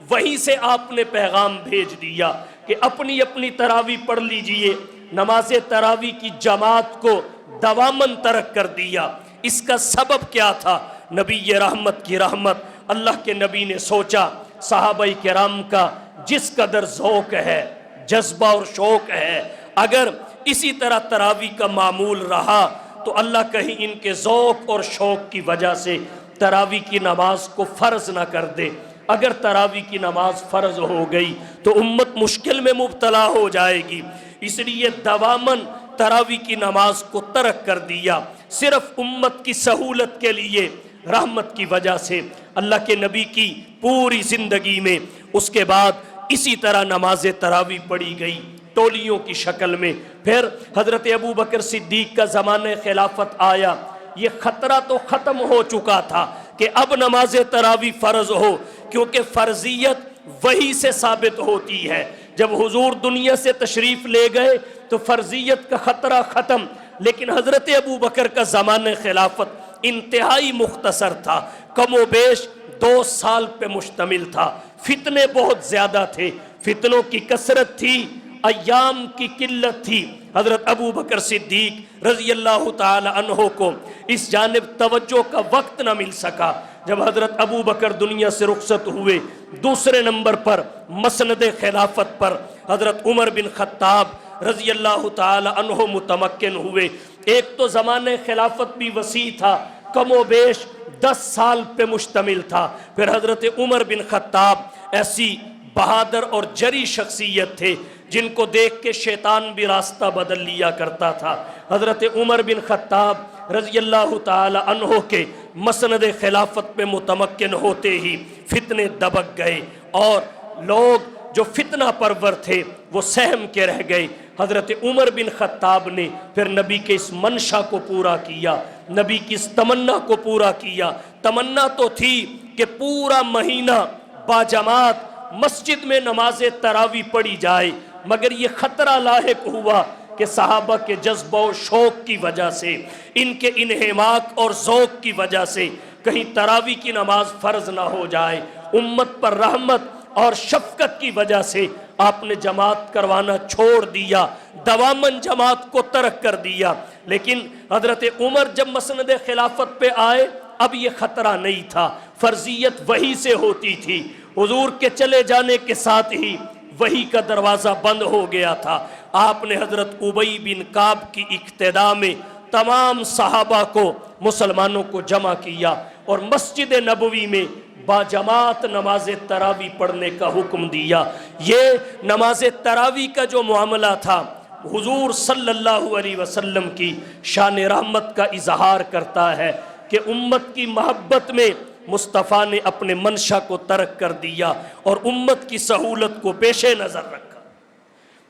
وہیں سے آپ نے پیغام بھیج دیا کہ اپنی اپنی تراویح پڑھ لیجئے، نماز تراویح کی جماعت کو دوامن ترک کر دیا۔ اس کا سبب کیا تھا؟ نبی رحمت کی رحمت، اللہ کے نبی نے سوچا صحابہ کرام کا جس قدر ذوق ہے، جذبہ اور شوق ہے، اگر اسی طرح تراویح کا معمول رہا تو اللہ کہیں ان کے ذوق اور شوق کی وجہ سے تراویح کی نماز کو فرض نہ کر دے۔ اگر تراویح کی نماز فرض ہو گئی تو امت مشکل میں مبتلا ہو جائے گی، اس لیے دوامن تراویح کی نماز کو ترک کر دیا، صرف امت کی سہولت کے لیے، رحمت کی وجہ سے۔ اللہ کے نبی کی پوری زندگی میں اس کے بعد اسی طرح نماز تراویح پڑھی گئی ٹولیوں کی شکل میں۔ پھر حضرت ابو بکر صدیق کا زمانہ خلافت آیا، یہ خطرہ تو ختم ہو چکا تھا کہ اب نماز تراویح فرض ہو، کیونکہ فرضیت وہی سے ثابت ہوتی ہے۔ جب حضور دنیا سے تشریف لے گئے تو فرضیت کا خطرہ ختم، لیکن حضرت ابو بکر کا زمانہ خلافت انتہائی مختصر تھا، کم و بیش 2 سال پہ مشتمل تھا، فتنے بہت زیادہ تھے، فتنوں کی کثرت تھی، ایام کی قلت تھی۔ حضرت ابو بکر صدیق رضی اللہ تعالی عنہ کو اس جانب توجہ کا وقت نہ مل سکا۔ جب حضرت ابو بکر دنیا سے رخصت ہوئے، دوسرے نمبر پر مسند خلافت پر حضرت عمر بن خطاب رضی اللہ تعالی عنہ متمکن ہوئے۔ ایک تو زمانہ خلافت بھی وسیع تھا، کم و بیش 10 سال پہ مشتمل تھا۔ پھر حضرت عمر بن خطاب ایسی بہادر اور جری شخصیت تھے جن کو دیکھ کے شیطان بھی راستہ بدل لیا کرتا تھا۔ حضرت عمر بن خطاب رضی اللہ تعالی عنہ کے مسند خلافت پہ متمکن ہوتے ہی فتنے دبک گئے، اور لوگ جو فتنہ پرور تھے وہ سہم کے رہ گئے۔ حضرت عمر بن خطاب نے پھر نبی کے اس منشا کو پورا کیا، نبی کی اس تمنا کو پورا کیا۔ تمنا تو تھی کہ پورا مہینہ باجماعت مسجد میں نماز تراویح پڑھی جائے، مگر یہ خطرہ لاحق ہوا کہ صحابہ کے جذبہ و شوق کی وجہ سے، ان کے انہماک اور ذوق کی وجہ سے کہیں تراویح کی نماز فرض نہ ہو جائے۔ امت پر رحمت اور شفقت کی وجہ سے آپ نے جماعت کروانا چھوڑ دیا، دواماً جماعت کو ترک کر دیا۔ لیکن حضرت عمر جب مسند خلافت پہ آئے، اب یہ خطرہ نہیں تھا، فرضیت وحی سے ہوتی تھی۔ حضور کے چلے جانے کے ساتھ ہی وحی کا دروازہ بند ہو گیا تھا۔ آپ نے حضرت ابی بن کعب کی اقتداء میں تمام صحابہ کو، مسلمانوں کو جمع کیا اور مسجد نبوی میں باجماعت نماز تراویح پڑھنے کا حکم دیا۔ یہ نماز تراویح کا جو معاملہ تھا، حضور صلی اللہ علیہ وسلم کی شان رحمت کا اظہار کرتا ہے کہ امت کی محبت میں مصطفیٰ نے اپنے منشا کو ترک کر دیا اور امت کی سہولت کو پیش نظر رکھا۔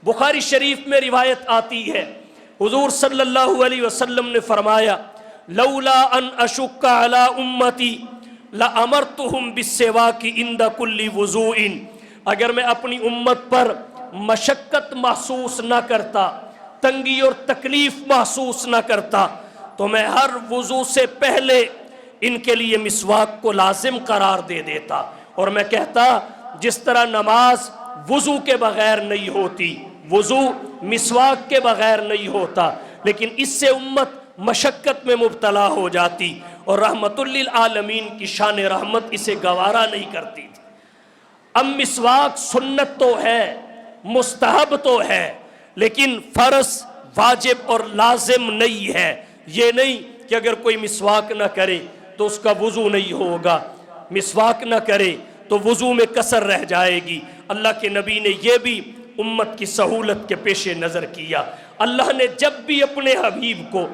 بخاری شریف میں روایت آتی ہے، حضور صلی اللہ علیہ وسلم نے فرمایا، لولا ان اشق علی امتی لامرتہم بالسواک عند کل وضوء، اگر میں اپنی امت پر مشقت محسوس نہ کرتا، تنگی اور تکلیف محسوس نہ کرتا، تو میں ہر وضو سے پہلے ان کے لیے مسواک کو لازم قرار دے دیتا، اور میں کہتا جس طرح نماز وضو کے بغیر نہیں ہوتی، وضو مسواک کے بغیر نہیں ہوتا، لیکن اس سے امت مشقت میں مبتلا ہو جاتی اور رحمت للعالمین کی شان رحمت اسے گوارا نہیں کرتی تھی۔ اب مسواک سنت تو ہے، مستحب تو ہے، لیکن فرض، واجب اور لازم نہیں ہے۔ یہ نہیں کہ اگر کوئی مسواک نہ کرے تو اس کا وضو نہیں ہوگا، مسواک نہ کرے تو وضو میں کسر رہ جائے گی۔ اللہ کے نبی نے یہ بھی امت کی سہولت کے پیش نظر کیا۔ اللہ نے جب بھی اپنے حبیب کو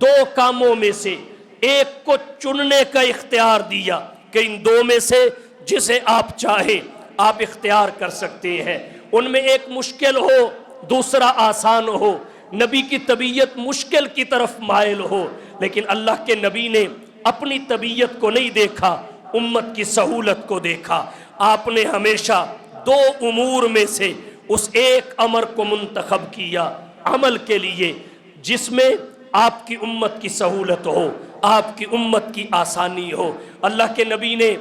دو کاموں میں سے ایک کو چننے کا اختیار دیا کہ ان دو میں سے جسے آپ چاہیں آپ اختیار کر سکتے ہیں، ان میں ایک مشکل ہو دوسرا آسان ہو، نبی کی طبیعت مشکل کی طرف مائل ہو، لیکن اللہ کے نبی نے اپنی طبیعت کو نہیں دیکھا، امت کی سہولت کو دیکھا۔ آپ نے ہمیشہ دو امور میں سے اس ایک امر کو منتخب کیا عمل کے لیے جس میں آپ کی امت کی سہولت ہو، آپ کی امت کی آسانی ہو۔ اللہ کے نبی نے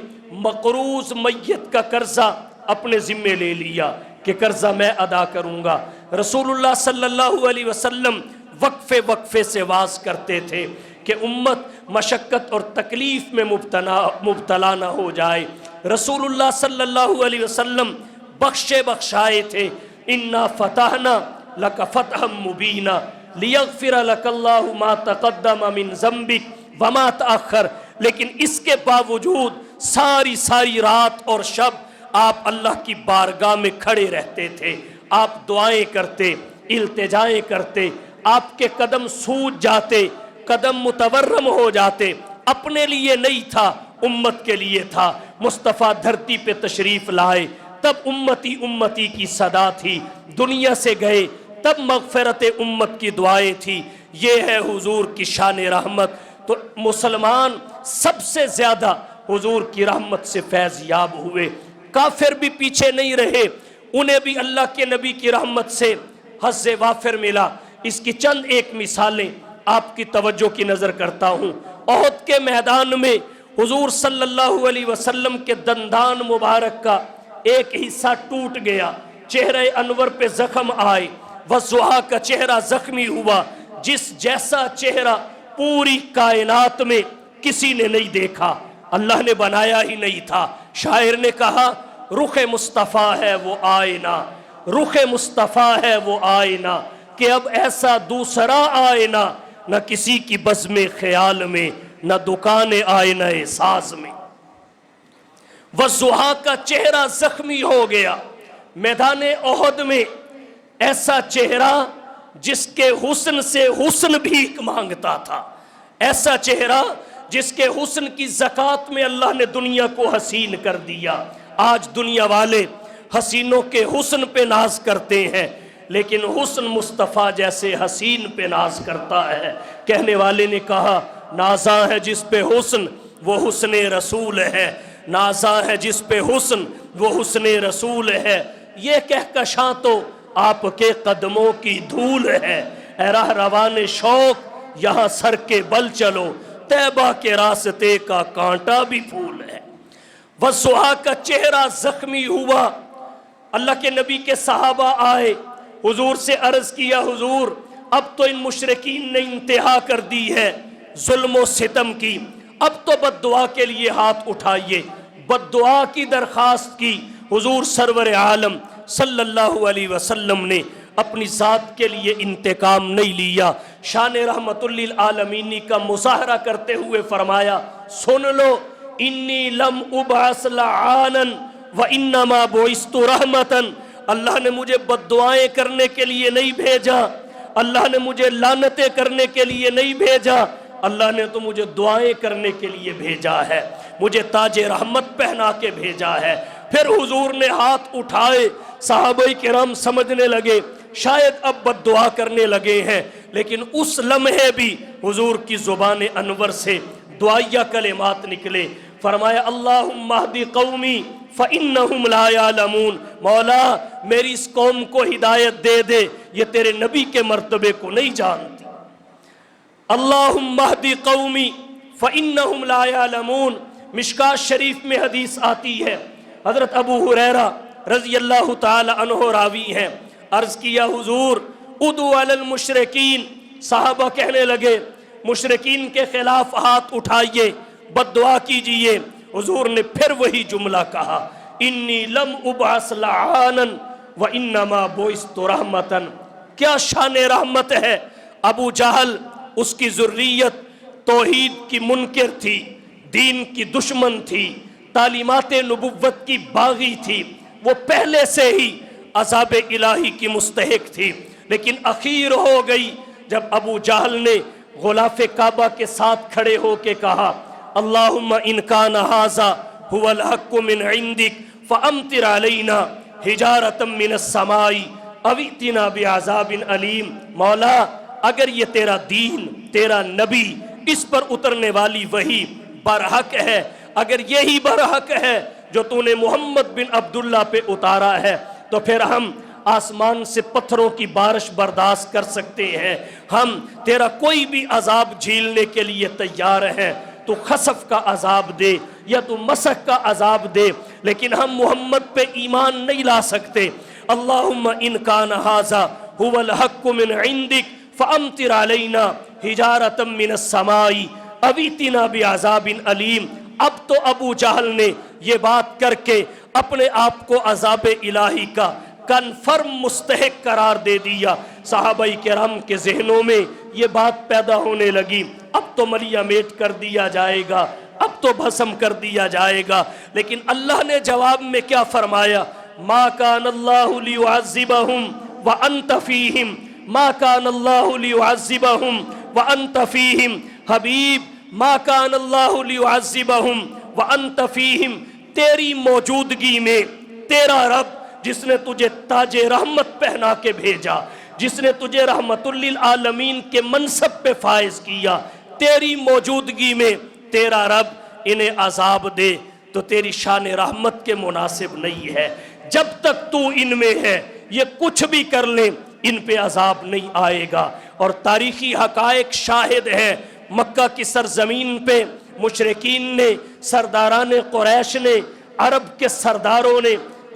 مقروض میت کا قرضہ اپنے ذمے لے لیا کہ قرضہ میں ادا کروں گا۔ رسول اللہ صلی اللہ علیہ وسلم وقفے وقفے سے واز کرتے تھے کہ امت مشقت اور تکلیف میں مبتلا نہ ہو جائے۔ رسول اللہ صلی اللہ علیہ وسلم بخشے بخشائے تھے، انا فتحنا لک فتحا مبینا لیغفر لک اللہ ما تقدم من ذنبک وما تأخر، لیکن اس کے باوجود ساری رات اور شب آپ اللہ کی بارگاہ میں کھڑے رہتے تھے، آپ دعائیں کرتے، التجائیں کرتے، آپ کے قدم سوج جاتے، قدم متورم ہو جاتے۔ اپنے لیے نہیں تھا، امت کے لیے تھا۔ مصطفیٰ دھرتی پہ تشریف لائے تب امتی امتی کی صدا تھی، دنیا سے گئے تب مغفرت امت کی دعائیں تھی۔ یہ ہے حضور کی شان رحمت۔ تو مسلمان سب سے زیادہ حضور کی رحمت سے فیض یاب ہوئے۔ کافر بھی پیچھے نہیں رہے، انہیں بھی اللہ کے نبی کی رحمت سے حظ وافر ملا۔ اس کی چند ایک مثالیں آپ کی توجہ کی نظر کرتا ہوں۔ احد کے میدان میں حضور صلی اللہ علیہ وسلم کے دندان مبارک کا ایک حصہ ٹوٹ گیا، چہرہ انور پہ زخم آئے، وضحا کا چہرہ زخمی ہوا، جس جیسا چہرہ پوری کائنات میں کسی نے نہیں دیکھا، اللہ نے بنایا ہی نہیں تھا۔ شاعر نے کہا رخ مصطفیٰ ہے وہ آئینہ، رخ مصطفیٰ ہے وہ آئینہ، کہ اب ایسا دوسرا آئینہ نہ کسی کی بزم خیال میں، نہ دکان آئینہ ساز میں۔ وضحا کا چہرہ زخمی ہو گیا، میدان احد میں ایسا چہرہ جس کے حسن سے حسن بھیک مانگتا تھا، ایسا چہرہ جس کے حسن کی زکوٰۃ میں اللہ نے دنیا کو حسین کر دیا۔ آج دنیا والے حسینوں کے حسن پہ ناز کرتے ہیں، لیکن حسن مصطفیٰ جیسے حسین پہ ناز کرتا ہے۔ کہنے والے نے کہا نازاں ہے جس پہ حسن وہ حسن رسول ہے، نازاں ہے جس پہ حسن وہ حسن رسول ہے۔ یہ کہکشاں تو آپ کے قدموں کی دھول ہے، اے راہ روان شوق یہاں سر کے بل چلو، طیبہ کے راستے کا کانٹا بھی پھول ہے۔ وضحیٰ کا چہرہ زخمی ہوا، اللہ کے نبی کے صحابہ آئے، حضور سے عرض کیا حضور اب تو ان مشرکین نے انتہا کر دی ہے ظلم و ستم کی، اب تو بد دعا کے لیے ہاتھ اٹھائیے۔ بد دعا کی درخواست کی، حضور سرور عالم صلی اللہ علیہ وسلم نے اپنی ذات کے لیے انتقام نہیں لیا، شان رحمت للعالمین کا مظاہرہ کرتے ہوئے فرمایا سن لو انی لم ابعث لعانا وانما بعثت رحمتا، اللہ نے مجھے بد دعائیں کرنے کے لیے نہیں بھیجا، اللہ نے مجھے لعنتیں کرنے کے لیے نہیں بھیجا، اللہ نے تو مجھے دعائیں کرنے کے لیے بھیجا ہے، مجھے تاج رحمت پہنا کے بھیجا ہے۔ پھر حضور نے ہاتھ اٹھائے، صحابہ کرام سمجھنے لگے شاید اب بد دعا کرنے لگے ہیں، لیکن اس لمحے بھی حضور کی زبان انور سے دعائیہ کلمات نکلے، فرمایا اللہم اہدی قومی فإنہم لا یعلمون، مولا میری اس قوم کو ہدایت دے دے، یہ تیرے نبی کے مرتبے کو نہیں جانتی۔ اللہم اہدی قومی فإنہم لا یعلمون، مشکاۃ شریف میں حدیث آتی ہے، حضرت ابو ہریرہ رضی اللہ تعالی عنہ راوی ہیں، عرض کیا حضور ادعو علی المشرکین، صحابہ کہنے لگے مشرکین کے خلاف ہاتھ اٹھائیے، بد دعا کیجئے۔ حضور نے پھر وہی جملہ کہا انی لم ابعث لعانا وانما بعثت رحمتا۔ کیا شان رحمت ہے، ابو جہل اس کی ذریت توحید کی منکر تھی، دین کی دشمن تھی، تعلیمات نبوت کی باغی تھی، وہ پہلے سے ہی عذاب الہی کی مستحق تھی، لیکن اخیر ہو گئی جب ابو جہل نے غلاف کعبہ کے ساتھ کھڑے ہو کے کہا اللہم ان کان ھذا ھو الحق من عندک فامطر علینا حجارۃ من السماء او ائتنا بعذاب علیم، مولا اگر یہ تیرا دین، تیرا نبی، اس پر اترنے والی وحی برحق ہے، اگر یہی برحق ہے جو تو نے محمد بن عبداللہ پہ اتارا ہے، تو پھر ہم آسمان سے پتھروں کی بارش برداشت کر سکتے ہیں، ہم تیرا کوئی بھی عذاب جھیلنے کے لیے تیار ہیں، تو خسف کا عذاب دے یا تو مسخ کا عذاب دے، لیکن ہم محمد پہ ایمان نہیں لا سکتے۔ اللہم ان کان ھذا ھو الحق من عندک فامطر علینا حجارۃ من السماء او ائتنا بعذاب علیم۔ اب تو ابو جہل نے یہ بات کر کے اپنے آپ کو عذاب الہی کا کنفرم مستحق قرار دے دیا۔ صحابہ کرام کے ذہنوں میں یہ بات پیدا ہونے لگی اب تو ملیا میٹ کر دیا جائے گا، اب تو بھسم کر دیا جائے گا، لیکن اللہ نے جواب میں کیا فرمایا ما کان اللہ لیعذبہم وانت فیہم، ما کان اللہ لیعذبہم وانت فیہم، حبیب ما کان اللہ لیعذبہم وانت فیہم، تیری موجودگی میں تیرا رب جس نے تجھے تاج رحمت پہنا کے بھیجا، جس نے تجھے رحمت للعالمین کے منصب پہ فائز کیا، تیری موجودگی میں تیرا رب انہیں عذاب دے تو تیری شان رحمت کے مناسب نہیں ہے۔ جب تک تو ان میں ہے یہ کچھ بھی کر لیں ان پہ عذاب نہیں آئے گا۔ اور تاریخی حقائق شاہد ہیں، مکہ کی سرزمین پہ مشرکین نے، سرداران قریش نے، عرب کے سرداروں نے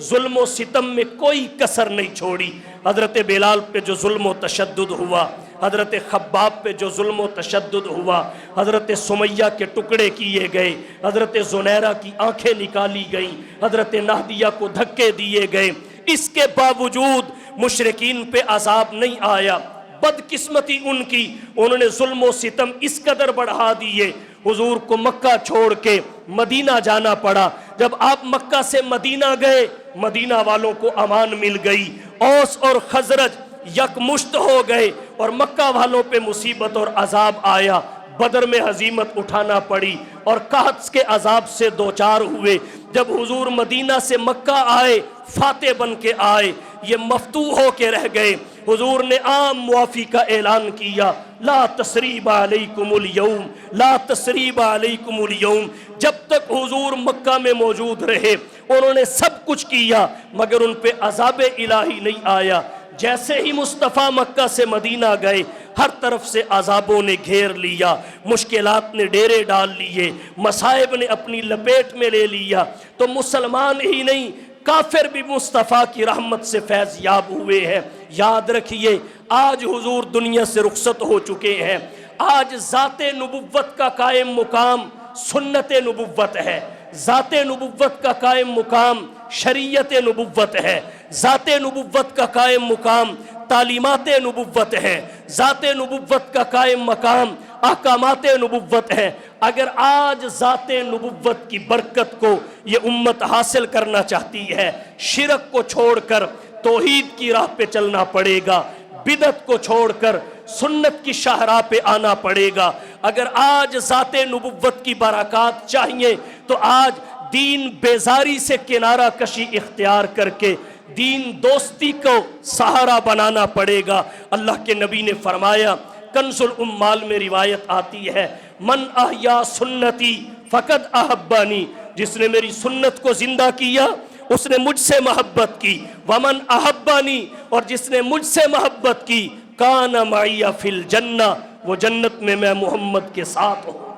ظلم و ستم میں کوئی کسر نہیں چھوڑی۔ حضرت بلال پہ جو ظلم و تشدد ہوا، حضرت خباب پہ جو ظلم و تشدد ہوا، حضرت سمیہ کے ٹکڑے کیے گئے، حضرت زنیرہ کی آنکھیں نکالی گئیں، حضرت نہدیہ کو دھکے دیے گئے، اس کے باوجود مشرکین پہ عذاب نہیں آیا۔ بدقسمتی ان کی، انہوں نے ظلم و ستم اس قدر بڑھا دیے، حضور کو مکہ چھوڑ کے مدینہ جانا پڑا۔ جب آپ مکہ سے مدینہ گئے، مدینہ والوں کو امان مل گئی، اوس اور خزرج یکمشت ہو گئے اور مکہ والوں پہ مصیبت اور عذاب آیا۔ بدر میں ہزیمت اٹھانا پڑی اور قحط کے عذاب سے دوچار ہوئے۔ جب حضور مدینہ سے مکہ آئے، فاتح بن کے آئے، یہ مفتوح ہو کے رہ گئے۔ حضور نے عام معافی کا اعلان کیا، لا تثریب علیکم اليوم، لا تثریب علیکم اليوم۔ جب تک حضور مکہ میں موجود رہے انہوں نے سب کچھ کیا مگر ان پہ عذاب الہی نہیں آیا۔ جیسے ہی مصطفیٰ مکہ سے مدینہ گئے ہر طرف سے عذابوں نے گھیر لیا، مشکلات نے ڈیرے ڈال لیے، مصائب نے اپنی لپیٹ میں لے لیا، تو مسلمان ہی نہیں کافر بھی مصطفیٰ کی رحمت سے فیض یاب ہوئے ہیں۔ یاد رکھیے آج حضور دنیا سے رخصت ہو چکے ہیں، آج ذات نبوت کا قائم مقام سنت نبوت ہے، ذات نبوت کا قائم مقام شریعت نبوت ہے، ذات نبوت کا قائم مقام تعلیمات نبوت ہے، ذات نبوت کا قائم مقام احکامات نبوت ہے۔ اگر آج ذات نبوت کی برکت کو یہ امت حاصل کرنا چاہتی ہے، شرک کو چھوڑ کر توحید کی راہ پہ چلنا پڑے گا، بدعت کو چھوڑ کر سنت کی شاہراہ پہ آنا پڑے گا۔ اگر آج ذات نبوت کی برکات چاہیے تو آج دین بیزاری سے کنارہ کشی اختیار کر کے دین دوستی کو سہارا بنانا پڑے گا۔ اللہ کے نبی نے فرمایا، کنز الامال میں روایت آتی ہے، من احیا سنتی فقد احبانی، جس نے میری سنت کو زندہ کیا اس نے مجھ سے محبت کی، ومن احبانی، اور جس نے مجھ سے محبت کی، کان معی فی الجنہ، وہ جنت میں محمد کے ساتھ ہوگا۔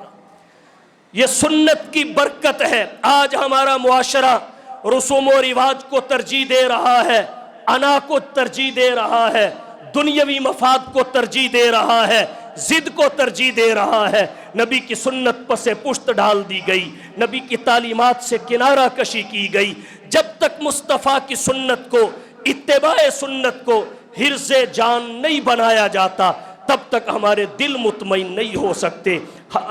یہ سنت کی برکت ہے۔ آج ہمارا معاشرہ رسوم و رواج کو ترجیح دے رہا ہے، انا کو ترجیح دے رہا ہے، دنیاوی مفاد کو ترجیح دے رہا ہے، ضد کو ترجیح دے رہا ہے۔ نبی کی سنت پس پشت ڈال دی گئی، نبی کی تعلیمات سے کنارہ کشی کی گئی۔ جب تک مصطفیٰ کی سنت کو، اتباع سنت کو حرز جان نہیں بنایا جاتا تب تک ہمارے دل مطمئن نہیں ہو سکتے۔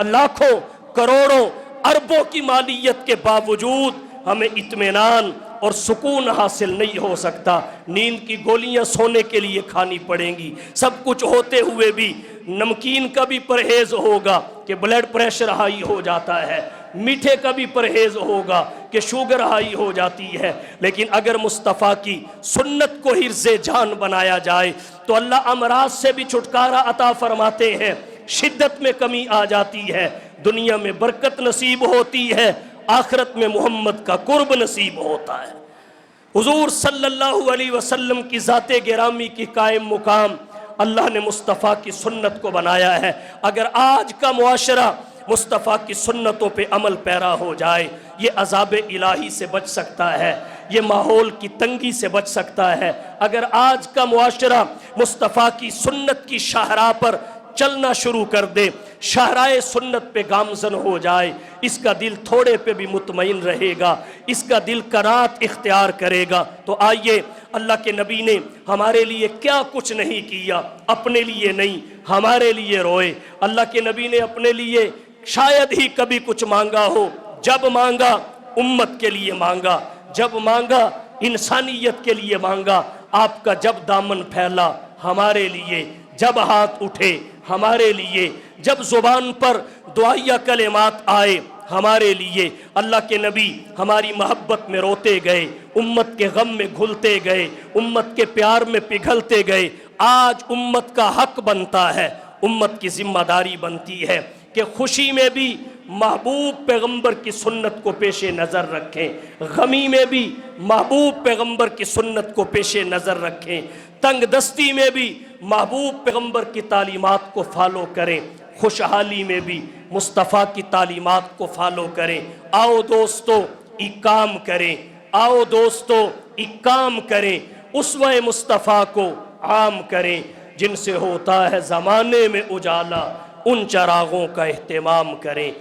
لاکھوں کروڑوں اربوں کی مالیت کے باوجود ہمیں اطمینان اور سکون حاصل نہیں ہو سکتا۔ نیند کی گولیاں سونے کے لیے کھانی پڑیں گی، سب کچھ ہوتے ہوئے بھی نمکین کا بھی پرہیز ہوگا کہ بلڈ پریشر ہائی ہو جاتا ہے، میٹھے کا بھی پرہیز ہوگا کہ شوگر ہائی ہو جاتی ہے۔ لیکن اگر مصطفیٰ کی سنت کو حرز جان بنایا جائے تو اللہ امراض سے بھی چھٹکارا عطا فرماتے ہیں، شدت میں کمی آ جاتی ہے، دنیا میں برکت نصیب ہوتی ہے، آخرت میں محمد کا قرب نصیب ہوتا ہے۔ حضور صلی اللہ علیہ وسلم کی ذات گرامی کی قائم مقام اللہ نے مصطفیٰ کی سنت کو بنایا ہے۔ اگر آج کا معاشرہ مصطفیٰ کی سنتوں پہ عمل پیرا ہو جائے، یہ عذاب الہی سے بچ سکتا ہے، یہ ماحول کی تنگی سے بچ سکتا ہے۔ اگر آج کا معاشرہ مصطفیٰ کی سنت کی شاہراہ پر چلنا شروع کر دے، شاہراہ سنت پہ گامزن ہو جائے، اس کا دل تھوڑے پہ بھی مطمئن رہے گا، اس کا دل قناعت اختیار کرے گا۔ تو آئیے، اللہ کے نبی نے ہمارے لیے کیا کچھ نہیں کیا، اپنے لیے نہیں ہمارے لیے روئے۔ اللہ کے نبی نے اپنے لیے شاید ہی کبھی کچھ مانگا ہو، جب مانگا امت کے لیے مانگا، جب مانگا انسانیت کے لیے مانگا۔ آپ کا جب دامن پھیلا ہمارے لیے، جب ہاتھ اٹھے ہمارے لیے، جب زبان پر دعائیہ کلمات آئے ہمارے لیے۔ اللہ کے نبی ہماری محبت میں روتے گئے، امت کے غم میں گھلتے گئے، امت کے پیار میں پگھلتے گئے۔ آج امت کا حق بنتا ہے، امت کی ذمہ داری بنتی ہے کہ خوشی میں بھی محبوب پیغمبر کی سنت کو پیش نظر رکھیں، غمی میں بھی محبوب پیغمبر کی سنت کو پیش نظر رکھیں، تنگ دستی میں بھی محبوب پیغمبر کی تعلیمات کو فالو کریں، خوشحالی میں بھی مصطفیٰ کی تعلیمات کو فالو کریں۔ آؤ دوستو ایک کام کریں، آؤ دوستو ایک کام کریں، اسوہ مصطفیٰ کو عام کریں، جن سے ہوتا ہے زمانے میں اجالا، ان چراغوں کا اہتمام کریں۔